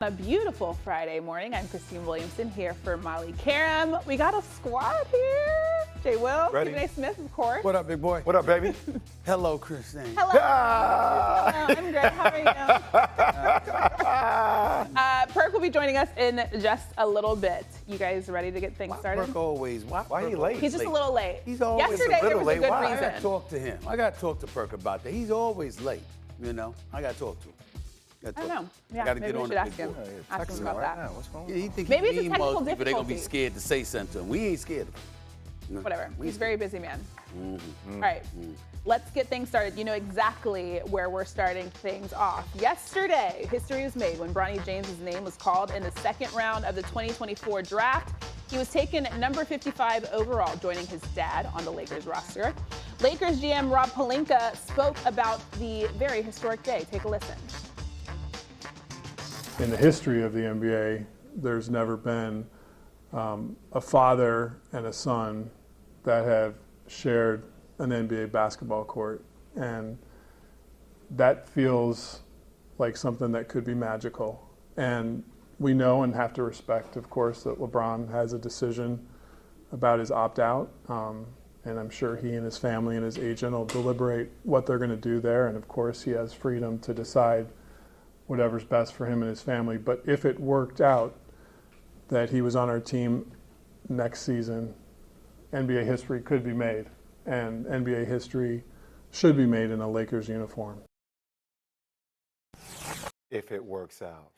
A beautiful Friday morning. I'm Christine Williamson here for Molly Karam. We got a squad here. Jay Will, Ready? Stephen A. Smith, of course. What up, big boy? What up, baby? Hello, Christine. Hello. I'm great. How are you? Perk will be joining us in just a little bit. You guys ready to get things started? Perk always. Why are you late? He's just a little late. He's always Yesterday a little there was late. a good Why? I got to reason. talk to him. I got to talk to Perk about that. He's always late, you know. I got to talk to him. I don't know. Yeah, Gotta maybe get we on should the ask big him. board. Ask him about that. What's going on? Yeah, he think Maybe he it's a mean technical most people, they going to be difficulty. scared to say something to him. We ain't scared of him. No. Whatever. We He's a very busy man. Mm-hmm. All right. Let's get things started. You know exactly where we're starting things off. Yesterday, history was made when Bronny James' name was called in the second round of the 2024 draft. He was taken number 55 overall, joining his dad on the Lakers roster. Lakers GM Rob Pelinka spoke about the very historic day. Take a listen. In the history of the NBA, there's never been a father and a son that have shared an NBA basketball court. And that feels like something that could be magical. And we know and have to respect, of course, that LeBron has a decision about his opt-out. And I'm sure he and his family and his agent will deliberate what they're going to do there. And of course, he has freedom to decide whatever's best for him and his family. But if it worked out that he was on our team next season, NBA history could be made, and NBA history should be made in a Lakers uniform. If it works out.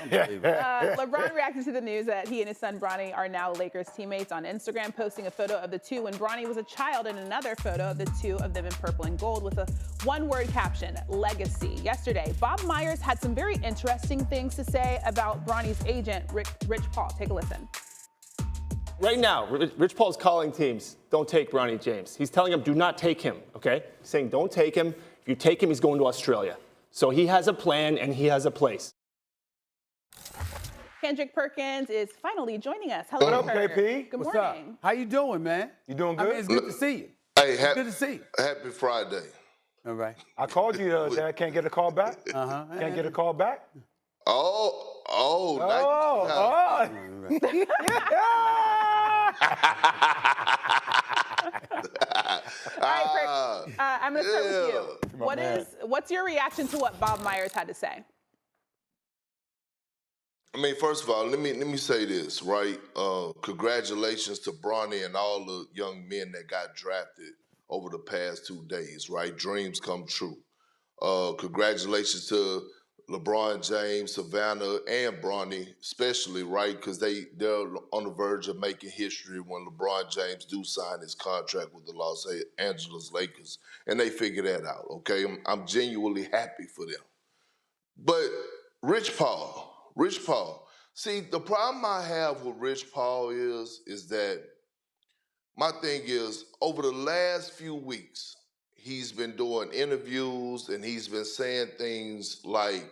LeBron reacted to the news that he and his son Bronny are now Lakers teammates on Instagram, posting a photo of the two when Bronny was a child and another photo of the two of them in purple and gold with a one-word caption, legacy. Yesterday, Bob Myers had some very interesting things to say about Bronny's agent, Rich Paul. Take a listen. Right now, Rich Paul's calling teams, don't take Bronny James. He's telling them, do not take him, okay? He's saying, don't take him. If you take him, he's going to Australia. So he has a plan and he has a place. Kendrick Perkins is finally joining us. Hello, What up, Perk. KP? Good What's up? morning. How you doing, man? You doing I good? mean, it's good to see you. Hey, It's good to see you. happy Friday. All right. I called you the other day. I can't get a call back. Uh-huh. Can't get a call back. Oh, All right, Perk. I'm going to start with you. man. What's your reaction to what Bob Myers had to say? I mean, first of all, let me say this, right? Congratulations to Bronny and all the young men that got drafted over the past 2 days, right? Dreams come true. Congratulations to LeBron James, Savannah, and Bronny, especially, right? Because they're on the verge of making history when LeBron James do sign his contract with the Los Angeles Lakers, and they figure that out, okay? I'm genuinely happy for them. But Rich Paul. See, the problem I have with Rich Paul is that my thing is, over the last few weeks, he's been doing interviews and he's been saying things like,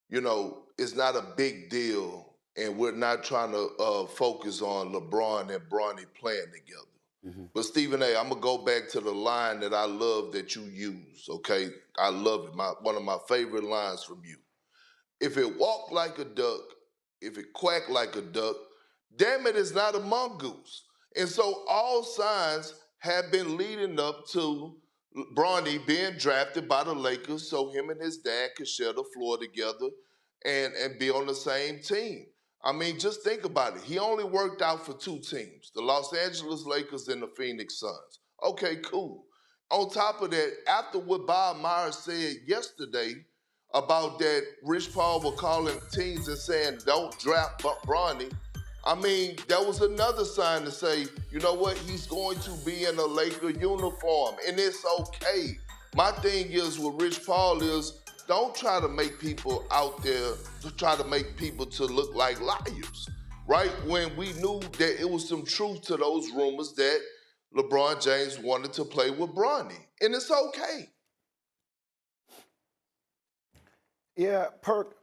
you know, it's not a big deal and we're not trying to focus on LeBron and Bronny playing together. But Stephen A., I'm going to go back to the line that I love that you use, okay? I love it. One of my favorite lines from you. If it walk like a duck, if it quack like a duck, damn it, it's not a mongoose. And so all signs have been leading up to Bronny being drafted by the Lakers so him and his dad could share the floor together and be on the same team. I mean, just think about it. He only worked out for 2 teams, the Los Angeles Lakers and the Phoenix Suns. Okay, cool. On top of that, after what Bob Myers said yesterday, about that Rich Paul was calling teams and saying, don't draft Bronny. I mean, that was another sign to say, you know what, he's going to be in a Laker uniform, and it's okay. My thing is with Rich Paul is, don't try to make people out there, to try to make people to look like liars, right? When we knew that it was some truth to those rumors that LeBron James wanted to play with Bronny, and it's okay. Yeah, Perk,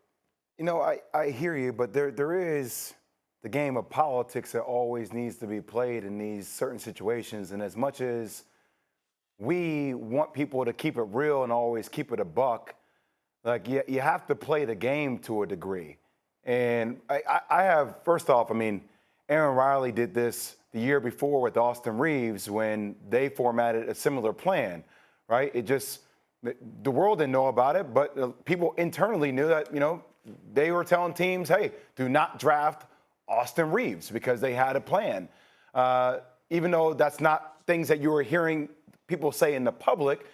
you know, I hear you, but there is the game of politics that always needs to be played in these certain situations. And as much as we want people to keep it real and always keep it a buck, like you have to play the game to a degree. And I have, first off, I mean, Aaron Riley did this the year before with Austin Reeves when they formatted a similar plan, right? It just, the world didn't know about it, but people internally knew that, you know, they were telling teams, hey, do not draft Austin Reeves because they had a plan. Even though that's not things that you were hearing people say in the public,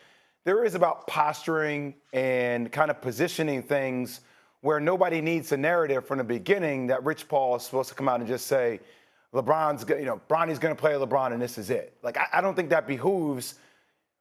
there is about posturing and kind of positioning things where nobody needs a narrative from the beginning that Rich Paul is supposed to come out and just say, Bronny's going to play LeBron and this is it. Like, I don't think that behooves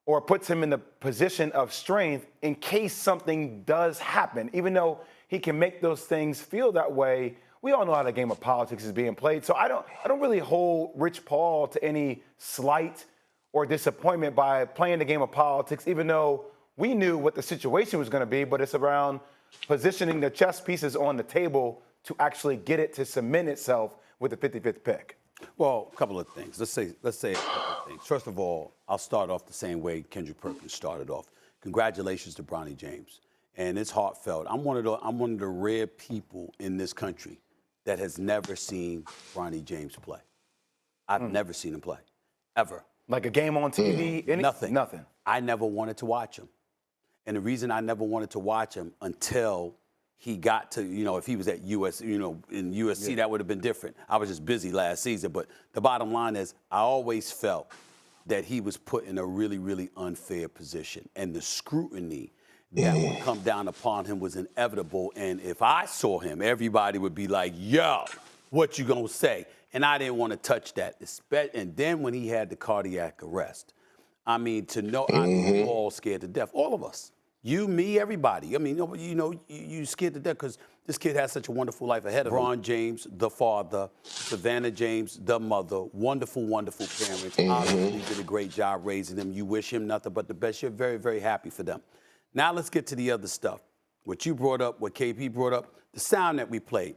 or puts him in the position of strength in case something does happen. Even though he can make those things feel that way, we all know how the game of politics is being played. So I don't really hold Rich Paul to any slight or disappointment by playing the game of politics, even though we knew what the situation was going to be, but it's around positioning the chess pieces on the table to actually get it to cement itself with the 55th pick. Well, a couple of things. Let's say a couple of things. First of all, I'll start off the same way Kendrick Perkins started off. Congratulations to Bronny James. And it's heartfelt. I'm one of the rare people in this country that has never seen Bronny James play. I've never seen him play, ever. Like a game on TV? Nothing. Nothing. I never wanted to watch him. And the reason I never wanted to watch him until he got to, if he was at US, in USC, that would have been different. I was just busy last season. But the bottom line is I always felt that he was put in a really, really unfair position. And the scrutiny that would come down upon him was inevitable. And if I saw him, everybody would be like, yo, what you gonna say? And I didn't want to touch that. And then when he had the cardiac arrest, I mean, I know we were all scared to death, all of us. You, me, everybody. I mean, you scared to death because this kid has such a wonderful life ahead of him. Bron James, the father, Savannah James, the mother, wonderful, wonderful parents. Obviously did a great job raising them. You wish him nothing but the best. You're very, very happy for them. Now let's get to the other stuff. What you brought up, what KP brought up, the sound that we played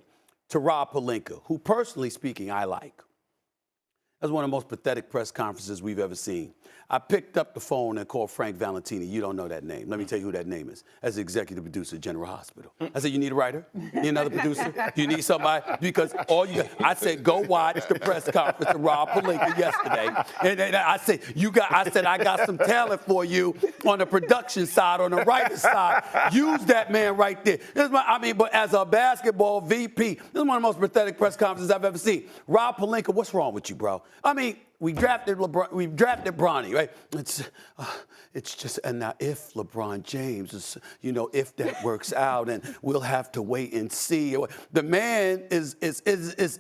to Rob Pelinka, who personally speaking I like. That's one of the most pathetic press conferences we've ever seen. I picked up the phone and called Frank Valentini. You don't know that name. Let me tell you who that name is. That's the executive producer of General Hospital. I said, you need a writer? You need another producer? You need somebody? Because I said, go watch the press conference of Rob Pelinka yesterday. And I said, I got some talent for you on the production side, on the writer's side. Use that man right there. But as a basketball VP, this is one of the most pathetic press conferences I've ever seen. Rob Pelinka, what's wrong with you, bro? I mean, we drafted Bronny, right? It's just, and now if LeBron James is, if that works out, and we'll have to wait and see. The man is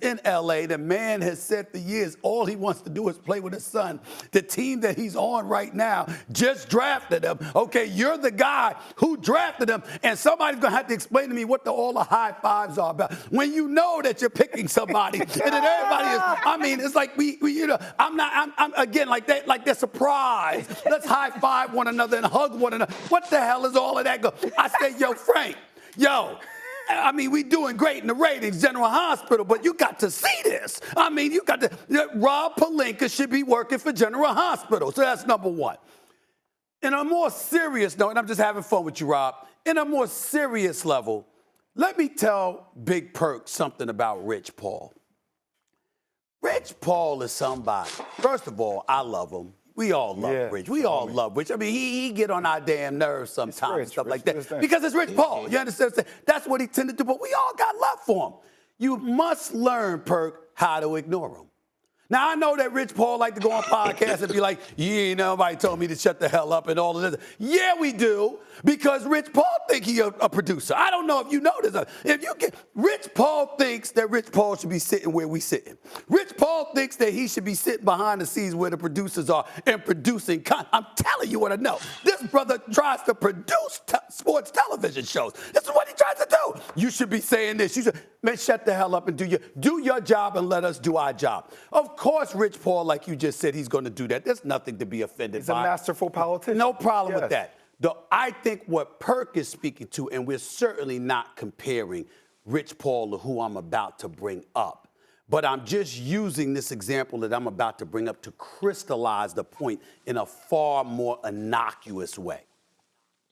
in LA. The man has said for years all he wants to do is play with his son. The team that he's on right now just drafted him. Okay, you're the guy who drafted him, and somebody's gonna have to explain to me what all the high fives are about. When you know that you're picking somebody, and then everybody is. It's like I'm again like they're surprised. Let's high five one another and hug one another. What the hell is all of that? I say, yo, Frank, we doing great in the ratings, General Hospital, but you got to see this. Rob Pelinka should be working for General Hospital. So that's number one. In a more serious note, and I'm just having fun with you, Rob, in a more serious level, let me tell Big Perk something about Rich Paul. Rich Paul is somebody. First of all, I love him. We all love Rich. We all love Rich. I mean, he get on our damn nerves sometimes and stuff like that. Because it's Rich Paul. You understand what I'm saying? That's what he tended to do. But we all got love for him. You must learn, Perk, how to ignore him. Now, I know that Rich Paul like to go on podcasts and be like, nobody told me to shut the hell up and all of this. Yeah, we do, because Rich Paul think he a producer. I don't know if you know this. Rich Paul thinks that Rich Paul should be sitting where we sitting. Rich Paul thinks that he should be sitting behind the scenes where the producers are and producing content. I'm telling you what I know. This brother tries to produce sports television shows. This is what he tries to do. You should be saying this. You should, man, shut the hell up and do your job and let us do our job. Of course, Rich Paul, like you just said, he's going to do that. There's nothing to be offended by. He's a masterful politician. No problem with that. I think what Perk is speaking to, and we're certainly not comparing Rich Paul to who I'm about to bring up, but I'm just using this example that I'm about to bring up to crystallize the point in a far more innocuous way.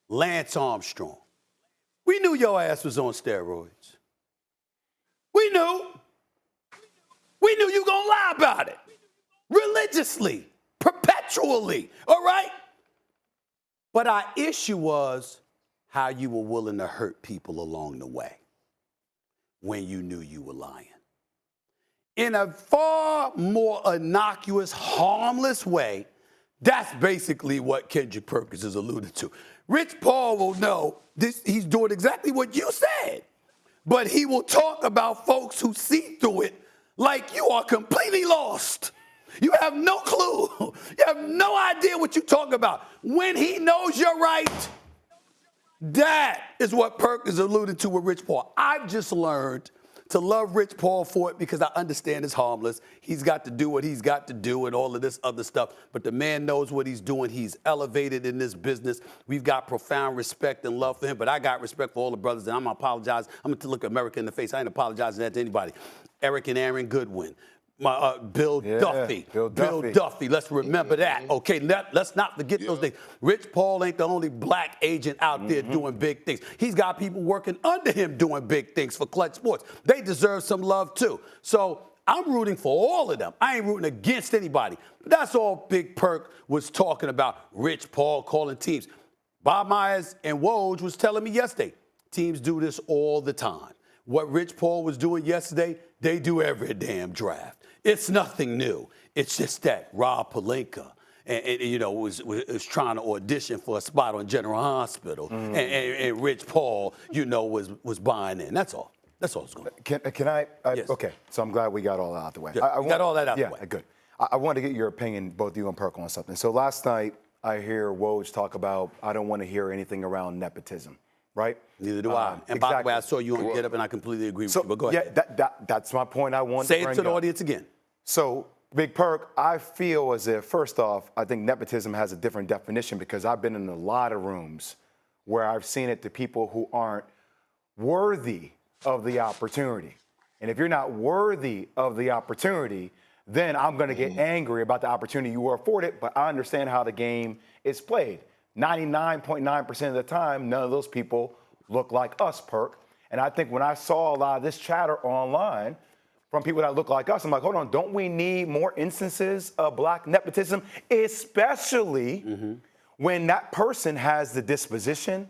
Lance Armstrong. We knew your ass was on steroids. lie about it. Religiously, perpetually, all right? But our issue was how you were willing to hurt people along the way when you knew you were lying. In a far more innocuous, harmless way, that's basically what Kendrick Perkins is alluding to. Rich Paul will know this, he's doing exactly what you said, but he will talk about folks who see through it like you are completely lost. You have no clue. You have no idea what you're talking about. When he knows you're right, that is what Perkins alluded to with Rich Paul. I've just learned to love Rich Paul for it because I understand it's harmless. He's got to do what he's got to do and all of this other stuff. But the man knows what he's doing. He's elevated in this business. We've got profound respect and love for him. But I got respect for all the brothers. And I'm going to apologize. I'm going to look America in the face. I ain't apologizing that to anybody. Eric and Aaron Goodwin. Bill Duffy. Bill Duffy. Let's remember that. Okay, let's not forget those days. Rich Paul ain't the only black agent out there doing big things. He's got people working under him doing big things for Clutch Sports. They deserve some love too. So I'm rooting for all of them. I ain't rooting against anybody. But that's all Big Perk was talking about. Rich Paul calling teams. Bob Myers and Woj was telling me yesterday, teams do this all the time. What Rich Paul was doing yesterday, they do every damn draft. It's nothing new. It's just that Rob Pelinka was trying to audition for a spot on General Hospital, and Rich Paul, was buying in. That's all. That's all it's going to be. Can I? Yes. Okay, so I'm glad we got all that out the way. Yeah, got all that out the way. Yeah, good. I want to get your opinion, both you and Perk, on something. So last night, I hear Woj talk about, I don't want to hear anything around nepotism, right? Neither do I. And by the way, I saw you on Get Up, and I completely agree with you, but go ahead. Yeah, that's my point I want to bring Say it to the audience again. So, Big Perk, I feel as if, first off, I think nepotism has a different definition because I've been in a lot of rooms where I've seen it to people who aren't worthy of the opportunity. And if you're not worthy of the opportunity, then I'm going to get angry about the opportunity you were afforded, but I understand how the game is played. 99.9% of the time, none of those people look like us, Perk. And I think when I saw a lot of this chatter online from people that look like us, I'm like, hold on, don't we need more instances of black nepotism, especially when that person has the disposition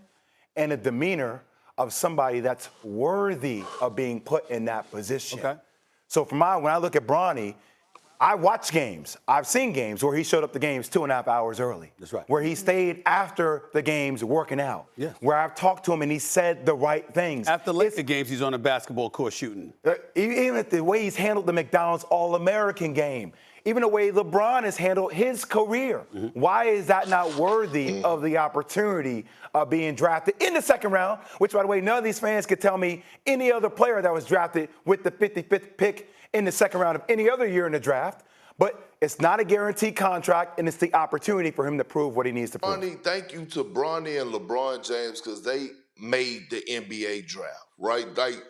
and a demeanor of somebody that's worthy of being put in that position. Okay. So when I look at Bronny, I watch games. I've seen games where he showed up to games 2.5 hours early. That's right. Where he stayed after the games working out. Yeah. Where I've talked to him and he said the right things. After Laker games, he's on a basketball court shooting. Even the way he's handled the McDonald's All-American game. Even the way LeBron has handled his career. Why is that not worthy of the opportunity of being drafted in the second round? Which, by the way, none of these fans could tell me any other player that was drafted with the 55th pick in the second round of any other year in the draft. But it's not a guaranteed contract, and it's the opportunity for him to prove what he needs to prove. Bronny, thank you to Bronny and LeBron James because they made the NBA draft, right? Like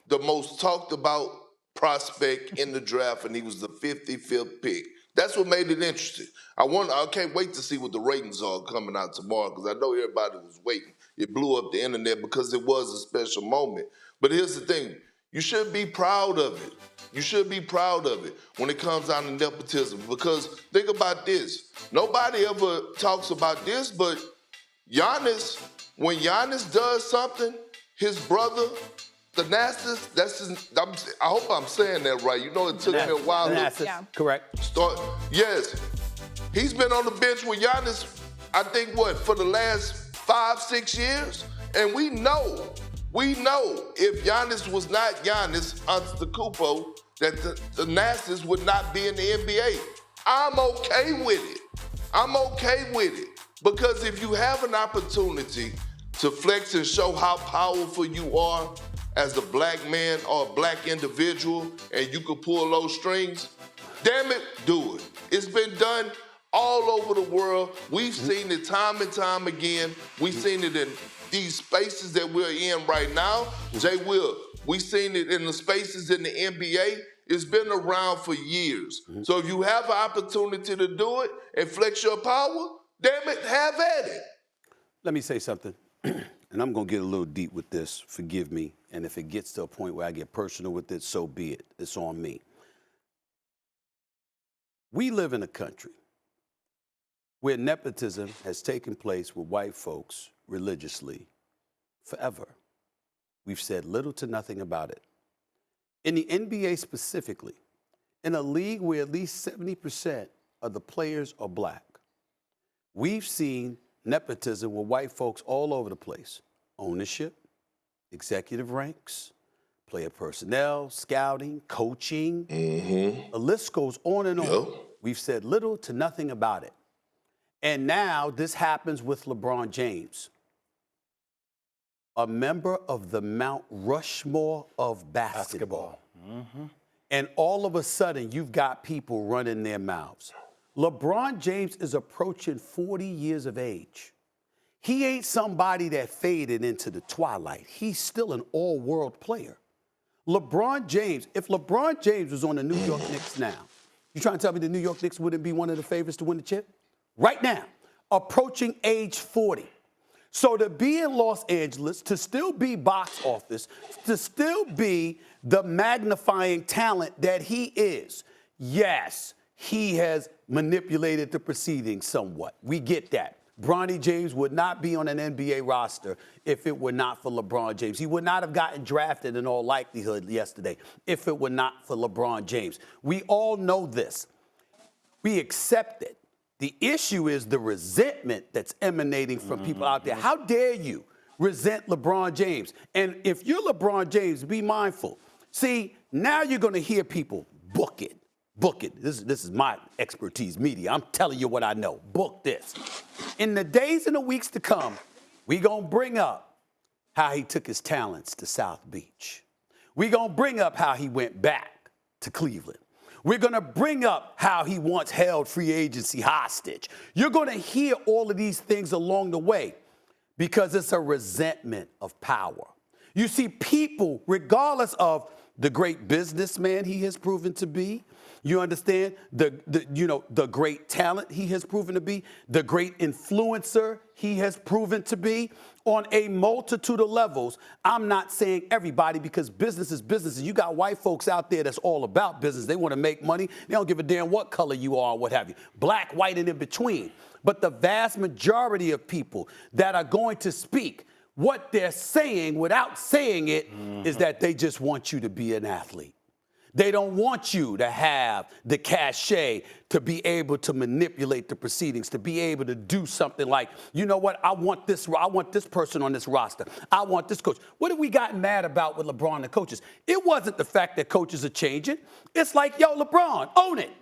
the most talked about prospect in the draft, and he was the 55th pick. That's what made it interesting. I can't wait to see what the ratings are coming out tomorrow because I know everybody was waiting. It blew up the internet because it was a special moment. But here's the thing. You should be proud of it. You should be proud of it when it comes down to nepotism because think about this. Nobody ever talks about this, but Giannis, when Giannis does something, his brother, I hope I'm saying that right. You know, it took me a while to Correct. start. Yes, he's been on the bench with Giannis, I think, for the last 5-6 years? And we know if Giannis was not Giannis Antetokounmpo, that the Nasties would not be in the NBA. I'm okay with it. I'm okay with it. Because if you have an opportunity to flex and show how powerful you are as a black man or a black individual and you can pull those strings, damn it, do it. It's been done all over the world. We've seen it time and time again. We've seen it in these spaces that we're in right now. Jay Will, we've seen it in the spaces in the NBA. It's been around for years. So if you have an opportunity to do it and flex your power, damn it, have at it. Let me say something, and I'm going to get a little deep with this. Forgive me. And if it gets to a point where I get personal with it, so be it. It's on me. We live in a country where nepotism has taken place with white folks religiously forever. We've said little to nothing about it. In the NBA specifically, in a league where at least 70% of the players are black, we've seen nepotism with white folks all over the place. Ownership, executive ranks, player personnel, scouting, coaching. The list goes on and on. Yep. We've said little to nothing about it. And now this happens with LeBron James, a member of the Mount Rushmore of basketball. And all of a sudden, you've got people running their mouths. LeBron James is approaching 40 years of age. He ain't somebody that faded into the twilight. He's still an all-world player. LeBron James, if LeBron James was on the New York Knicks now, you trying to tell me the New York Knicks wouldn't be one of the favorites to win the chip? Right now, approaching age 40. So to be in Los Angeles, to still be box office, to still be the magnifying talent that he is, yes, he has manipulated the proceedings somewhat. We get that. Bronny James would not be on an NBA roster if it were not for LeBron James. He would not have gotten drafted in all likelihood yesterday if it were not for LeBron James. We all know this. We accept it. The issue is the resentment that's emanating from people out there. How dare you resent LeBron James? And if you're LeBron James, be mindful. See, now you're going to hear people book it. Book it. This is my expertise, media. I'm telling you what I know. Book this. In the days and the weeks to come, we're going to bring up how he took his talents to South Beach. We're going to bring up how he went back to Cleveland. We're going to bring up how he once held free agency hostage. You're going to hear all of these things along the way because it's a resentment of power. You see, people, regardless of the great businessman he has proven to be, you understand, the great talent he has proven to be, the great influencer he has proven to be on a multitude of levels. I'm not saying everybody because business is business. You got white folks out there that's all about business. They want to make money. They don't give a damn what color you are or what have you. Black, white, and in between. But the vast majority of people that are going to speak, what they're saying without saying it is that they just want you to be an athlete. They don't want you to have the cachet to be able to manipulate the proceedings, to be able to do something like, you know what, I want this person on this roster. I want this coach. What have we gotten mad about with LeBron and coaches? It wasn't the fact that coaches are changing. It's like, yo, LeBron, own it.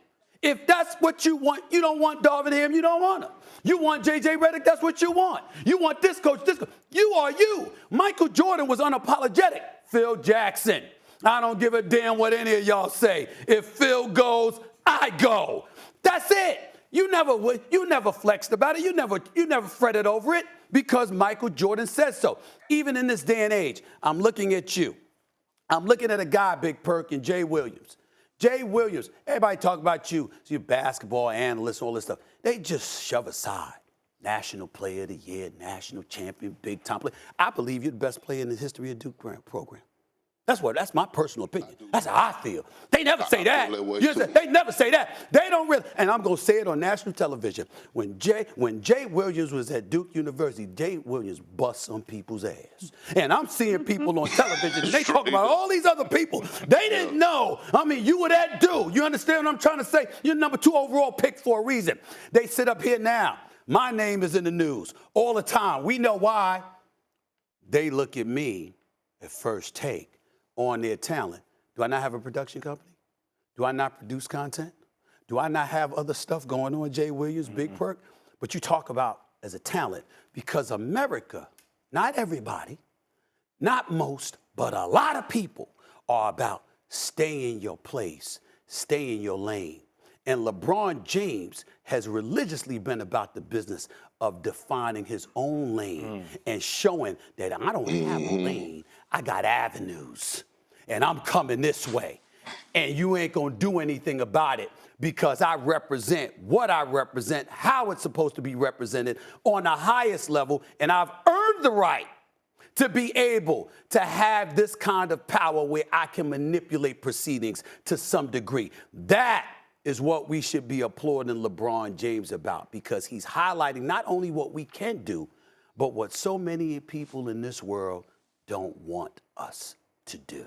If that's what you want, you don't want Darvin Ham, you don't want him. You want J.J. Redick, that's what you want. You want this coach, this coach. You are you. Michael Jordan was unapologetic. Phil Jackson. I don't give a damn what any of y'all say. If Phil goes, I go. That's it. You never flexed about it. You never fretted over it because Michael Jordan says so. Even in this day and age, I'm looking at you. I'm looking at a guy, Big Perkins, Jay Williams. Jay Williams, everybody talk about you, so you're a basketball analyst, all this stuff. They just shove aside. National Player of the Year, national champion, big time player. I believe you're the best player in the history of Duke program. That's my personal opinion. That's how I feel. They never say that. They never say that. They don't really. And I'm going to say it on national television. When Jay Williams was at Duke University, Jay Williams bust some people's ass. And I'm seeing people on television, and they talk about all these other people. They didn't know. I mean, you were that dude. You understand what I'm trying to say? You're number 2 overall pick for a reason. They sit up here now. My name is in the news all the time. We know why. They look at me at First Take on their talent. Do I not have a production company? Do I not produce content? Do I not have other stuff going on, Jay Williams, Big Perk? But you talk about as a talent because America, not everybody, not most, but a lot of people are about stay in your place, stay in your lane. And LeBron James has religiously been about the business of defining his own lane and showing that I don't have a lane, I got avenues, and I'm coming this way. And you ain't gonna do anything about it because I represent what I represent, how it's supposed to be represented on the highest level, and I've earned the right to be able to have this kind of power where I can manipulate proceedings to some degree. That is what we should be applauding LeBron James about, because he's highlighting not only what we can do, but what so many people in this world don't want us to do.